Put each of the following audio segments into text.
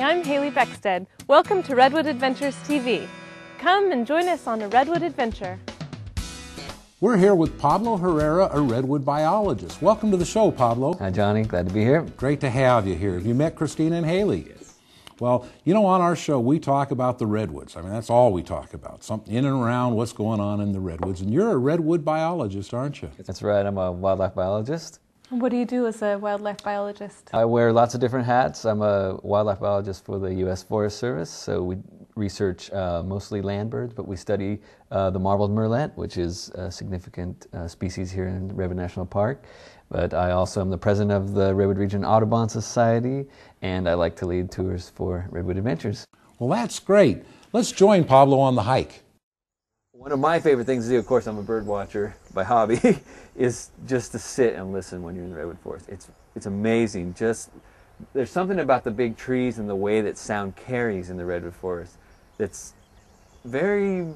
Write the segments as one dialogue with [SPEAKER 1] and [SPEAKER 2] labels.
[SPEAKER 1] I'm Haley Beckstead. Welcome to Redwood Adventures TV. Come and join us on a Redwood adventure.
[SPEAKER 2] We're here with Pablo Herrera, a redwood biologist. Welcome to the show, Pablo.
[SPEAKER 3] Hi, Johnny. Glad to be here.
[SPEAKER 2] Great to have you here. Have you met Christina and Haley?
[SPEAKER 3] Yes.
[SPEAKER 2] Well, you know, on our show, we talk about the redwoods. I mean, that's all we talk about, something in and around what's going on in the redwoods. And you're a redwood biologist, aren't you?
[SPEAKER 3] That's right. I'm a wildlife biologist.
[SPEAKER 1] What do you do as a wildlife biologist?
[SPEAKER 3] I wear lots of different hats. I'm a wildlife biologist for the U.S. Forest Service, so we research mostly land birds, but we study the marbled murrelet, which is a significant species here in Redwood National Park. But I also am the president of the Redwood Region Audubon Society, and I like to lead tours for Redwood Adventures.
[SPEAKER 2] Well, that's great. Let's join Pablo on the hike.
[SPEAKER 3] One of my favorite things to do, of course, I'm a bird watcher by hobby, is just to sit and listen when you're in the redwood forest. It's amazing. There's something about the big trees and the way that sound carries in the redwood forest that's very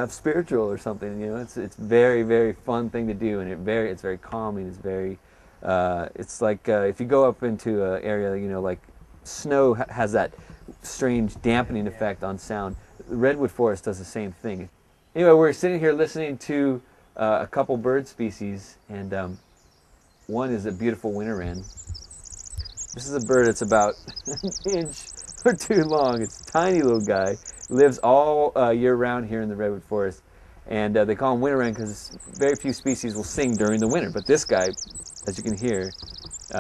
[SPEAKER 3] spiritual or something. You know, it's very, very fun thing to do, and it's very calming. It's very it's like if you go up into an area, you know, like snow has that strange dampening effect on sound. The redwood forest does the same thing. Anyway, we're sitting here listening to a couple bird species, and one is a beautiful winter wren. This is a bird that's about an inch or two long. It's a tiny little guy. Lives all year round here in the redwood forest, and they call him winter wren because very few species will sing during the winter. But this guy, as you can hear,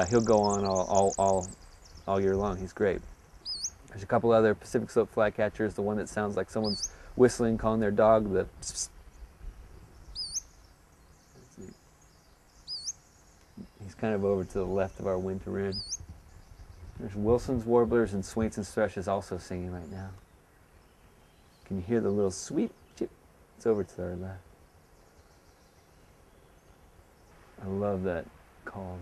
[SPEAKER 3] he'll go on all year long. He's great. There's a couple other Pacific slope flycatchers. The one that sounds like someone's whistling, calling their dog. He's kind of over to the left of our winter wren. There's Wilson's warblers and Swainson's thrushes also singing right now. Can you hear the little sweet chip? It's over to our left. I love that call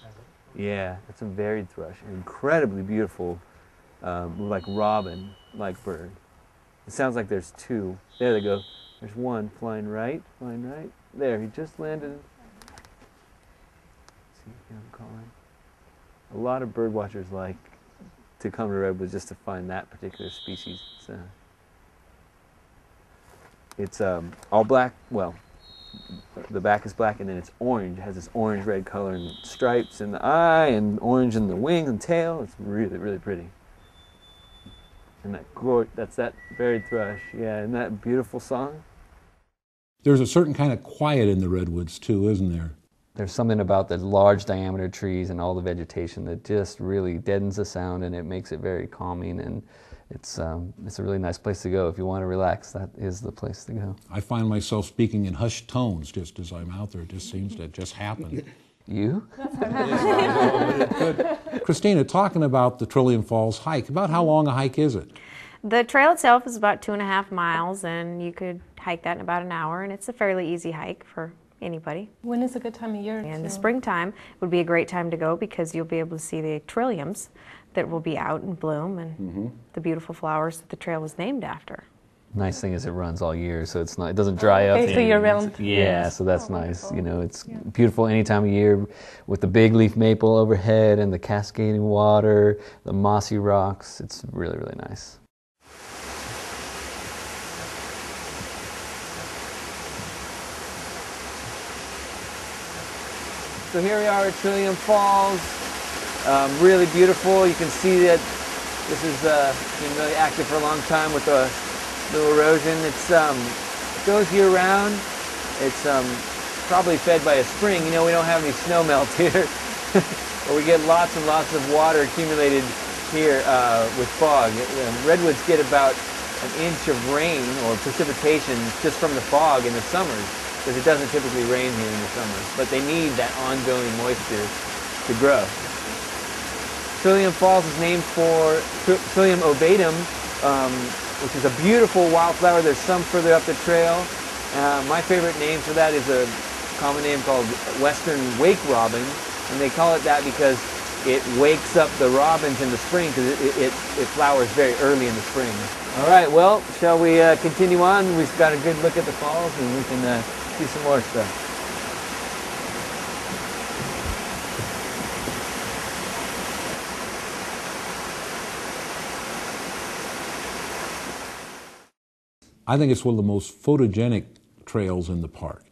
[SPEAKER 3] though. Yeah, it's a varied thrush. An incredibly beautiful, like robin-like bird. It sounds like there's two. There they go. There's one flying right. There, he just landed. See if I'm calling. A lot of bird watchers like to come to redwoods just to find that particular species. It's all black. Well, the back is black, and then it's orange. It has this orange-red color and stripes in the eye, and orange in the wing and tail. It's really, really pretty. And that's that varied thrush. Yeah, isn't that a beautiful song?
[SPEAKER 2] There's a certain kind of quiet in the redwoods too, isn't there?
[SPEAKER 3] There's something about the large diameter trees and all the vegetation that just really deadens the sound, and it makes it very calming, and it's a really nice place to go. If you want to relax, that is the place to go.
[SPEAKER 2] I find myself speaking in hushed tones just as I'm out there. It just seems to just happen.
[SPEAKER 3] You?
[SPEAKER 2] Christina, talking about the Trillium Falls hike, about how long a hike is it?
[SPEAKER 4] The trail itself is about 2.5 miles, and you could hike that in about an hour, and it's a fairly easy hike for anybody.
[SPEAKER 1] When is a good time of year?
[SPEAKER 4] In the springtime would be a great time to go because you'll be able to see the trilliums that will be out in bloom and the beautiful flowers that the trail was named after.
[SPEAKER 3] Nice thing is it runs all year, so it doesn't dry up.
[SPEAKER 1] Okay, so year round.
[SPEAKER 3] Yeah, so that's nice. You know, it's beautiful any time of year with the big leaf maple overhead and the cascading water, the mossy rocks. It's really, really nice. So here we are at Trillium Falls. Really beautiful. You can see that this has been really active for a long time with the erosion. It goes year round. It's probably fed by a spring. You know, we don't have any snow melt here, but we get lots and lots of water accumulated here with fog. Redwoods get about an inch of rain or precipitation just from the fog in the summers, because it doesn't typically rain here in the summer, but they need that ongoing moisture to grow. Trillium Falls is named for Trillium obatum, which is a beautiful wildflower. There's some further up the trail. My favorite name for that is a common name called western wake robin, and they call it that because it wakes up the robins in the spring, because it flowers very early in the spring. All right, well, shall we continue on? We've got a good look at the falls, and we can see some more stuff.
[SPEAKER 2] I think it's one of the most photogenic trails in the park.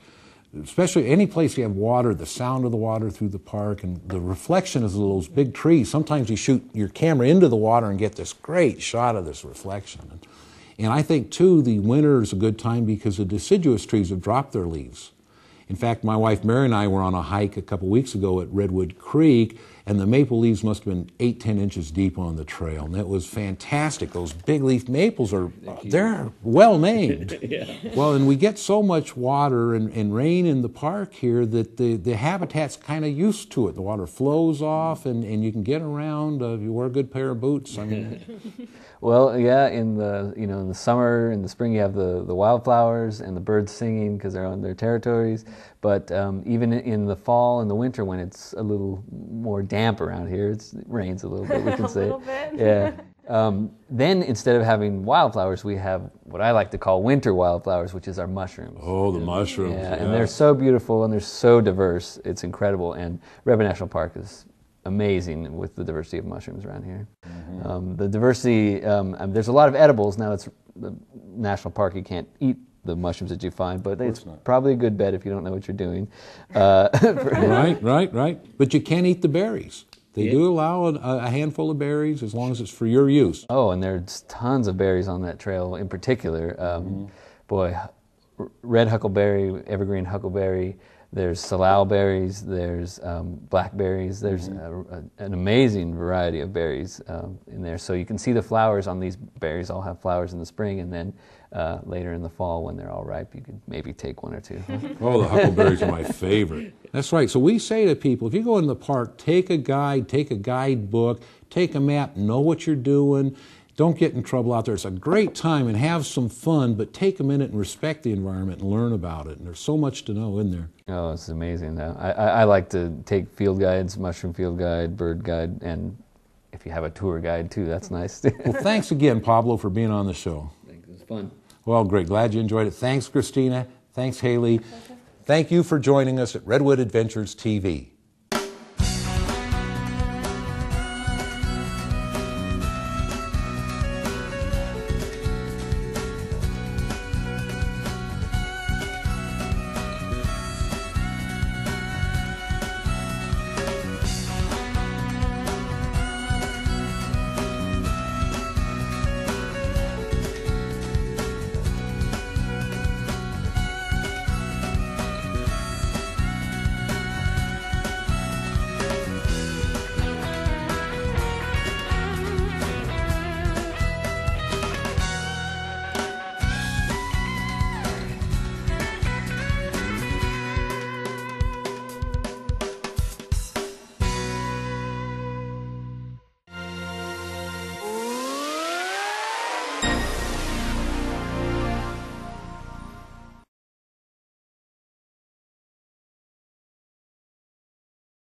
[SPEAKER 2] Especially any place you have water, the sound of the water through the park and the reflection of those big trees. Sometimes you shoot your camera into the water and get this great shot of this reflection. And I think, too, the winter is a good time because the deciduous trees have dropped their leaves. In fact, my wife Mary and I were on a hike a couple weeks ago at Redwood Creek, and the maple leaves must have been 8-10 inches deep on the trail, and that was fantastic. Those big leaf maples they're well named. Yeah. Well, and we get so much water and rain in the park here that the habitat's kind of used to it. The water flows off, and you can get around. You wear a good pair of boots. I mean,
[SPEAKER 3] well, yeah. In the summer, in the spring, you have the wildflowers and the birds singing because they're on their territories. But even in the fall and the winter, when it's a little more damp around here, it rains a little bit, we can say.
[SPEAKER 1] A little bit.
[SPEAKER 3] Yeah. Then instead of having wildflowers, we have what I like to call winter wildflowers, which is our mushrooms.
[SPEAKER 2] Oh, the mushrooms.
[SPEAKER 3] Yeah, and they're so beautiful and they're so diverse. It's incredible. And Redwood National Park is amazing with the diversity of mushrooms around here. Mm-hmm. The diversity, there's a lot of edibles. Now it's the national park, you can't eat the mushrooms that you find, but it's probably a good bet if you don't know what you're doing.
[SPEAKER 2] Right. But you can't eat the berries. They do allow a handful of berries as long as it's for your use.
[SPEAKER 3] Oh, and there's tons of berries on that trail in particular. Boy, red huckleberry, evergreen huckleberry, there's salal berries, there's blackberries, there's an amazing variety of berries in there. So you can see the flowers on these berries all have flowers in the spring, and then later in the fall when they're all ripe, you could maybe take one or two.
[SPEAKER 2] Oh, the huckleberries are my favorite. That's right. So we say to people, if you go in the park, take a guide, take a guidebook, take a map, know what you're doing. Don't get in trouble out there. It's a great time and have some fun, but take a minute and respect the environment and learn about it. And there's so much to know in there.
[SPEAKER 3] Oh, it's amazing. I like to take field guides, mushroom field guide, bird guide, and if you have a tour guide too, that's nice.
[SPEAKER 2] Well, thanks again, Pablo, for being on the show.
[SPEAKER 3] Thanks. It was fun.
[SPEAKER 2] Well, great. Glad you enjoyed it. Thanks, Christina. Thanks, Haley. Thank you for joining us at Redwood Adventures TV.